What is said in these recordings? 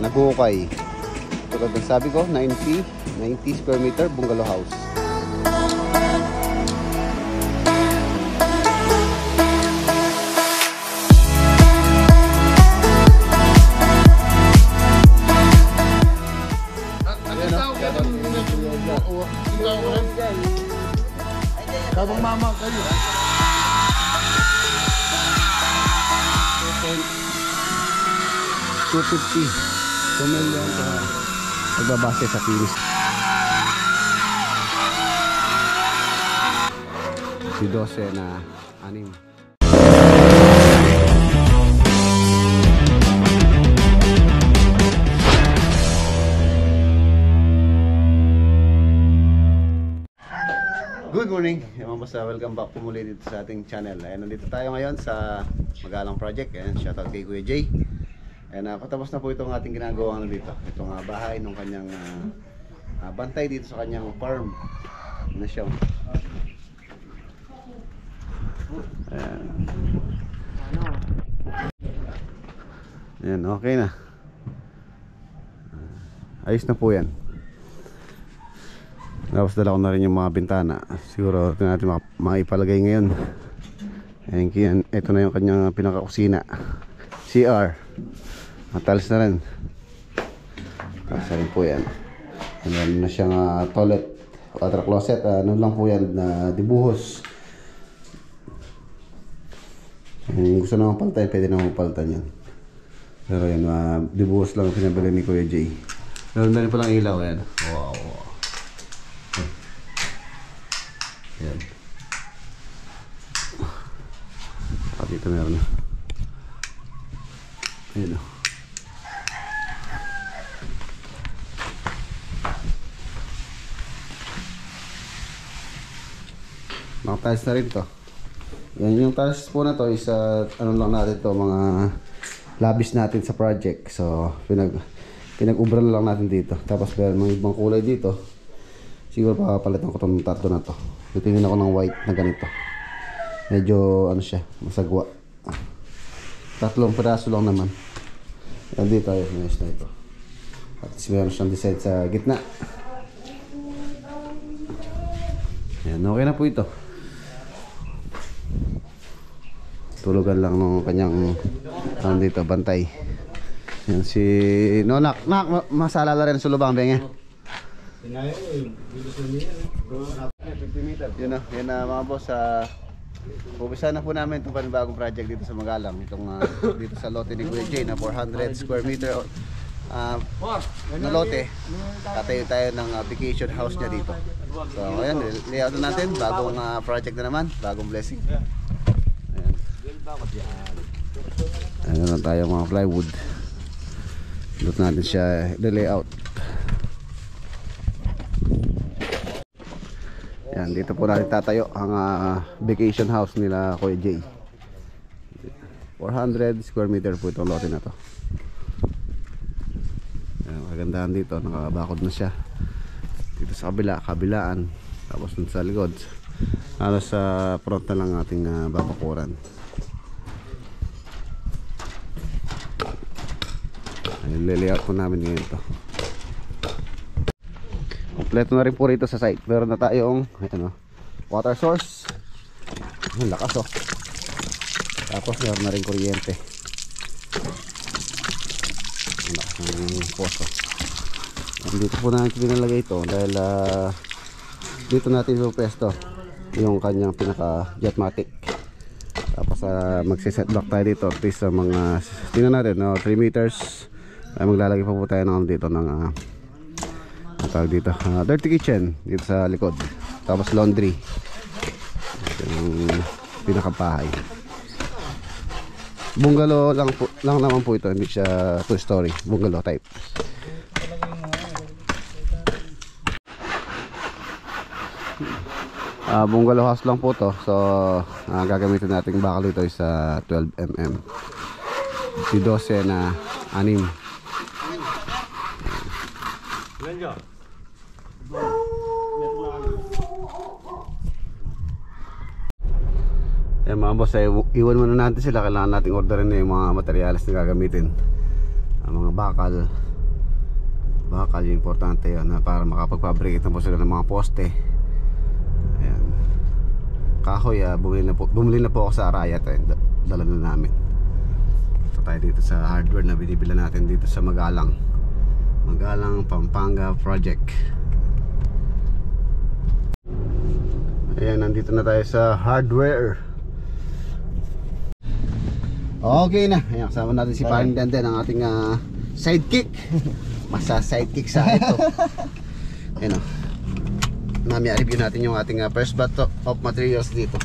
nag-uukay. Tulad ng sabi ko, 90 square meter bungalow house. Kabang mama kayo. 250. Million. Nagbabase sa kilos. Si 12 na 6. Good morning, basta welcome back po muli dito sa ating channel. Nandito tayo ngayon sa Magalang Project. Shoutout kay Kuya Jay. Patapos na po itong ating ginagawa dito. Itong bahay ng kanyang bantay dito sa kanyang farm na siya. Ayan, okay na. Ayos na po yan. Tapos dala ko na rin yung mga bintana. Siguro ito natin maipalagay ngayon. Ayan, ito na yung kanyang pinakakusina, CR. Matalis na rin. Tapos rin po yan. Ayan na siyang toilet, water closet. Ano lang po yan na dibuhos. Kung gusto naman paltan, pwede naman paltan yan. Pero yan, dibuhos lang pinabili ni Kuya Jay. Meron na rin palang ilaw yan. Wow. Yan. Dito meron na. Ayan o. Mga tiles na rin to. Yan, yung tiles po na to is ano lang natin to, mga labis natin sa project. So pinag-ubran lang natin dito. Tapos meron mga ibang kulay dito. Siguro papalitan ko itong tatlo na to. Titingin ako ng white na ganito. Medyo ano siya, masagwa. 3 piraso lang naman. Yan dito tayo, finish na ito. At meron siyang design sa gitna. Yan, okay na po ito. Tulugan lang ng kanyang dito, bantay. Yan si Nonak. Nak, masalala rin sa lubang, Benge. Yun na mga boss, umpisa na po namin itong panibagong project dito sa Magalang. Itong dito sa lote ni Kuya Jay na 400 square meter na lote. Tatayo tayo ng vacation house niya dito. So ayan, layout na natin. Bagong project na naman, bagong blessing. Ayan na tayo mga plywood. Dito natin siya i-layout. Yan, dito po natin tatayo ang vacation house nila Kuya Jay. 400 square meter po itong lote na to. Yan, kagandahan dito, nakabakod na siya. Dito sa kabilaan. Tapos dun sa likod. Halos sa front na lang ating babakuran. Layout po namin ngayon to. Kompleto na rin po rito sa site. Meron na tayong water source. Ang lakas oh. Tapos meron na rin kuryente. Ang lakas ng poso. Dito po natin pinalagay ito dahil dito natin yung pesto yung kanyang pinaka jetmatic. Tapos magsiset block tayo dito at least sa mga tingnan natin 3 meters. Maglalagay pa po tayo ng dito ng tawag dito, dirty kitchen dito sa likod. Tapos laundry. Yung pinakabahay. Bungalow lang naman po ito, hindi siya 2-story, bungalow type. Bungalow house lang po to. So gagamitin nating bakal dito is 12mm. Si 12 na 6. Mga boss, iwan muna natin sila. Kailangan nating orderin na yung mga materyales na gagamitin. mga bakal yung importante yun na para makapag-fabricate na po sila ng mga poste. Ayan. Kahoy, bumili na po ako sa Arayat, dala na namin. Ito tayo dito sa hardware na binibila natin dito sa Magalang, Pampanga project. Ayan, nandito na tayo sa hardware. Okay na. Ayan, kasama natin si Paring Denden, ang ating sidekick. Sidekick sa ito. Ayan o. Mamaya review natin yung ating first batch of materials dito.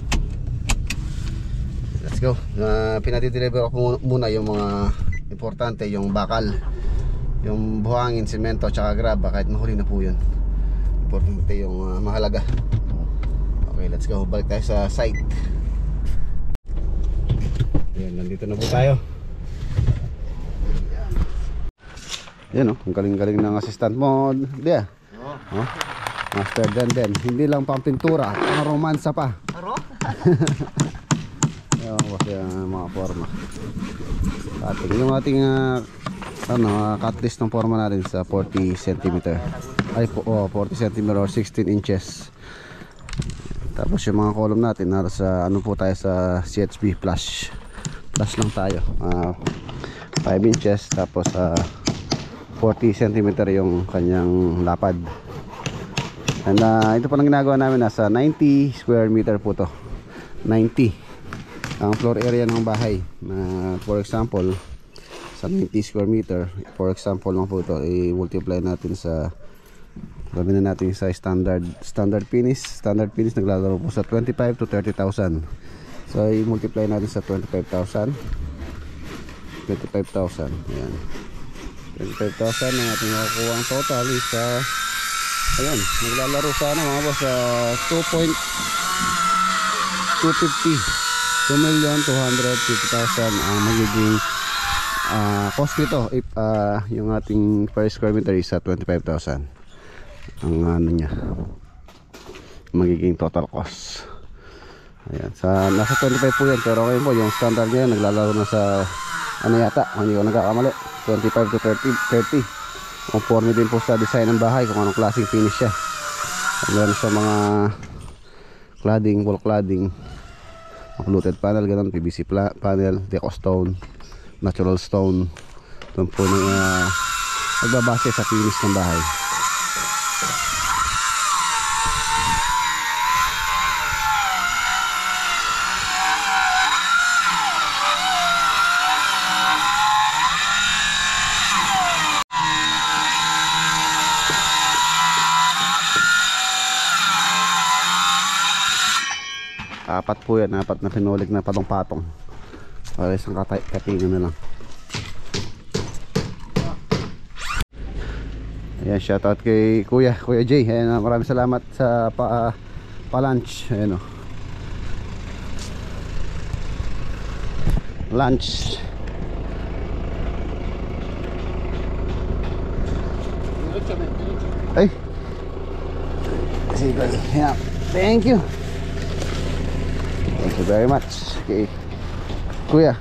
Let's go. Pinatideliver ko muna yung mga importante, yung bakal, yung buhangin, semento, tsaka graba. Kahit mahuli na po yun, importante yung mahalaga. Okay, let's go. Balik tayo sa site. Ayan, nandito na po tayo. Yan o, ang galing-galing ng assistant mo. Dia. Oh. Master Denden. Hindi lang pang pintura, pang romansa pa. Aro? Ayan po yung mga forma. Yung ating cut list ng forma natin sa 40 cm. Ay po, 40 cm or 16 inches. Tapos yung mga column natin nasa po tayo sa CHB flush lang tayo, 5 inches. Tapos 40 cm yung kanyang lapad. And ito po ang ginagawa namin, nasa 90 square meter po to. 90 ang floor area ng bahay. For example, sa 90 square meter, for example lang po ito, i-multiply natin sa, gawin na natin sa standard finish. Standard finish naglalaro po sa 25 to 30,000. So i-multiply natin sa 25,000. Ayan, 25,000 ang ating makukuha. Ang total is ayan, naglalaro sa mga boss, 2,250,000 ang magiging cost nito if yung ating per square meter is 25,000 ang niya magiging total cost. Ayan, nasa 25 po yan, pero ngayon po yung standard niya naglalaro na sa yata, hindi ko nagkakamali, 25 to 30. Conforme din po sa design ng bahay kung anong klaseng finish siya. Meron sa mga cladding, wall cladding, fluted panel, ganun, PVC panel, deco stone, natural stone. Doon po nagbabase sa finish ng bahay. Apat po yan, apat na pinulig na patong-patong para isang katingan na lang. Ayan, shoutout kay Kuya Jay. Ayan, maraming salamat sa pa-lunch. Ayan o, lunch. Ay, sige, yeah. Thank you. Thank you very much. Okay, Kuya.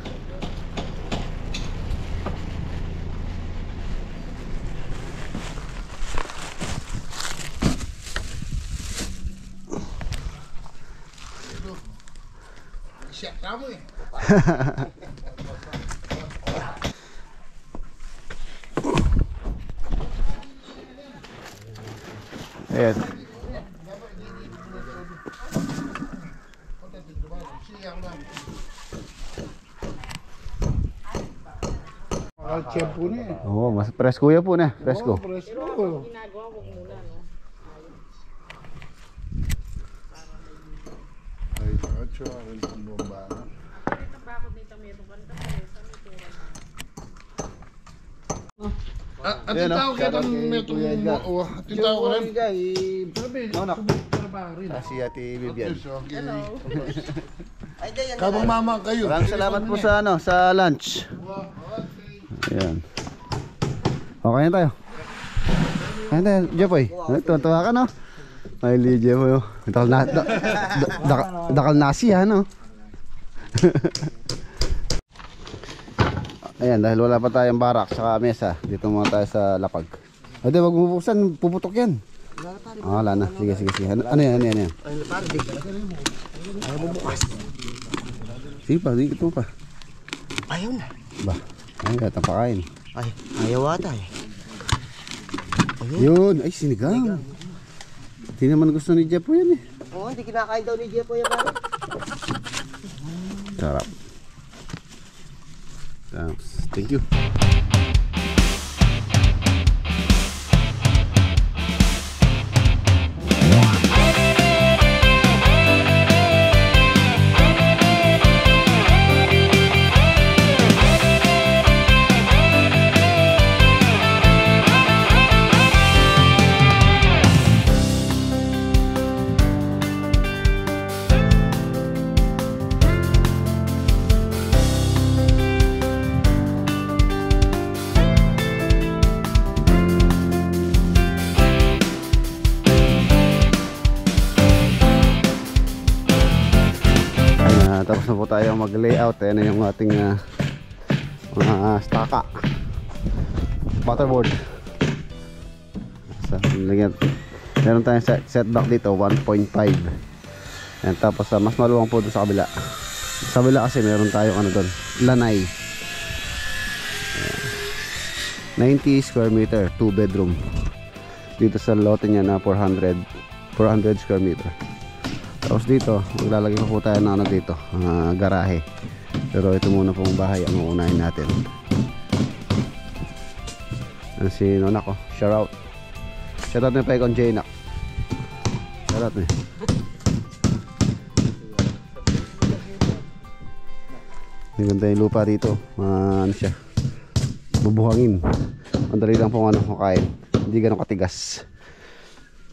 Siya kamu eh. Ayan. Al-Tiempo na eh. Oo, mas presko yan po na. Presko. Presko. Ay, kacho, rin ang bomba. At Ayan, tao no? kita Shoutout kay metong Kuya Edgar. at tao ko rin. Si Ate Vivian. Hello. Kabang mama kayo. Maraming salamat po sa sa lunch. Ayan. Okay na tayo. Ayan tayo, Jepoy. Tuwa ka, no? Ay, Jepoy. Dakal nasi, ha, no? Ayan, dahil wala pa tayong barak sa mesa, dito muna tayo sa lapag. O di, wag mo bubuksan, puputok yan. Wala na. Sige. Ano yan? Ay, pare, di. Ayaw mo bukas. Sige pa, dito pa. Ayaw na. Ba, ay, gatang pakain. Ay, ayaw ata eh. Yun, ay sinigang. Hindi naman gusto ni Jeff yan eh. Oo, hindi kinakain daw ni Jepo yan, pare. Sarap. Thank you. Tapos na po tayo mag-layout. Ayan na yung ating mga staka butterboard. So, meron tayong setback dito 1.5. Ayan, tapos mas maluwang po doon sa kabila. Sa kabila kasi meron tayong ano doon, lanay. Ayan. 90 square meter, 2 bedroom. Dito sa lote niya na 400 square meter. Tapos dito, maglalagay po tayo ng ano dito, garahe. Pero ito muna pong bahay ang uunahin natin. Ano si Nonak ko? Shout out. Shout out na pa ikon Jaynak. Shout out na. Ganda yung lupa dito. Ano siya? Bubuhangin. Madali lang pong ano kakain. Hindi ganun katigas.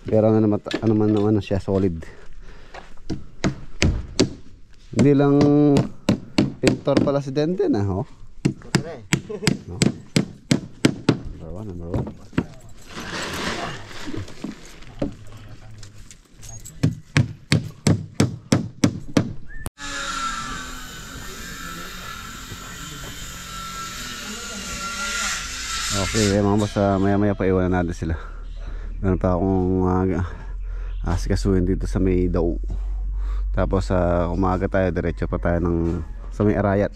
Pero ano naman siya, solid. Hindi lang pintor pala si Denden oh. No? Number one. Okay, mga boss, maya pa iwanan natin sila. Meron pa akong asikasuhin dito sa may daw. Tapos umaga tayo, diretso pa tayo sa may Arayat.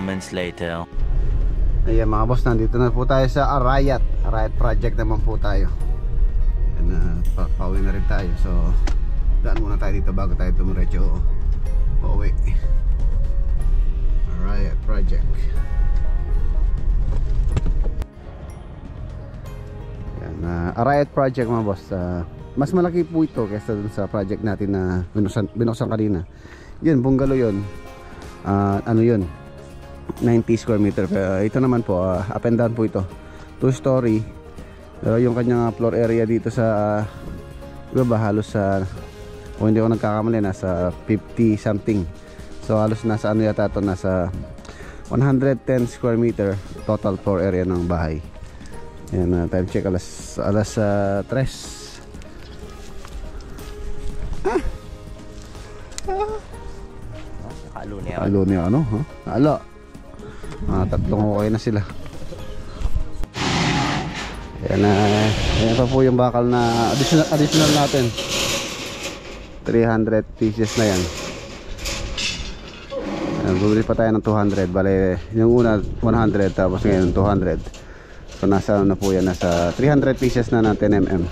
moments later. Ayan mga boss, nandito na po tayo sa Arayat. Arayat project naman po tayo. Ayan, pauwi na rin tayo. So daan muna tayo dito bago tayo tumuretso pauwi. Arayat project. Ayan, Arayat project mga boss. Mas malaki po ito kaysa dun sa project natin na binuksan kanina. Yun, bungalow yun. Ano yun? 90 square meter. Ito naman po, up and down po ito. 2 story. Pero yung kanyang floor area dito sa iba halos sa kung hindi ako nagkakamali nasa 50 something. So halos nasa ano yata ito, nasa 110 square meter total floor area ng bahay. Yan, time check alas 3. Halo niya. Halo niya ano, ha? Halo. Tatlong okay na sila. Ayan pa po yung bakal na additional natin. 300 pieces na yan. Ayan, bumili pa tayo ng 200. Bale, yung una 100 tapos ngayon 200. So nasa ano na po yan, nasa 300 pieces na ng 10mm.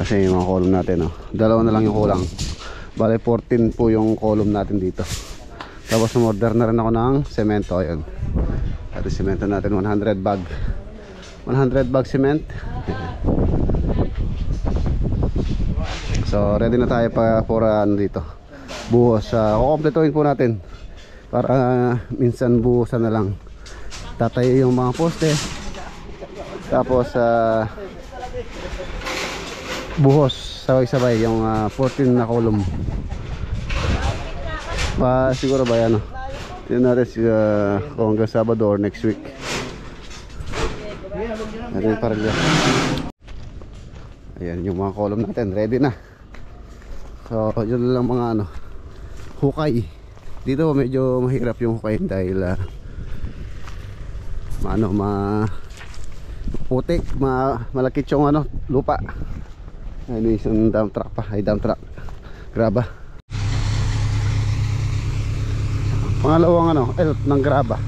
Kasi yung mga column natin, dalawa na lang yung kulang. Bale 14 po yung column natin dito. Tapos umorder na rin ako ng semento. Ayun, at semento natin 100 bag cement. So ready na tayo for ano dito, buhos. Kukompletuhin po natin para minsan buhusan na lang. Tatayo yung mga poste, tapos buhos sabay-sabay yung 14 na column. Siguro ba yan, yun natin kung hanggang Sabado or next week. Ayan para dyan. Ayan yung mga column natin, ready na. So yun lang mga hukay. Dito medyo mahirap yung hukay dahil putik, malakit yung lupa. Ayun yung dump truck pa, dump truck, graba. Pangalawang elf ng graba.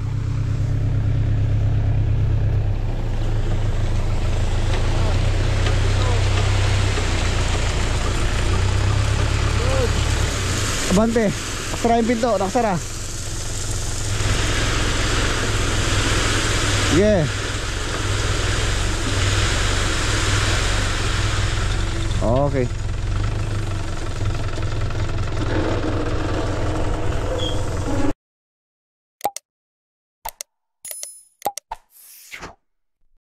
Abante, nakasara yung pinto, nakasara. Yeah. Okay.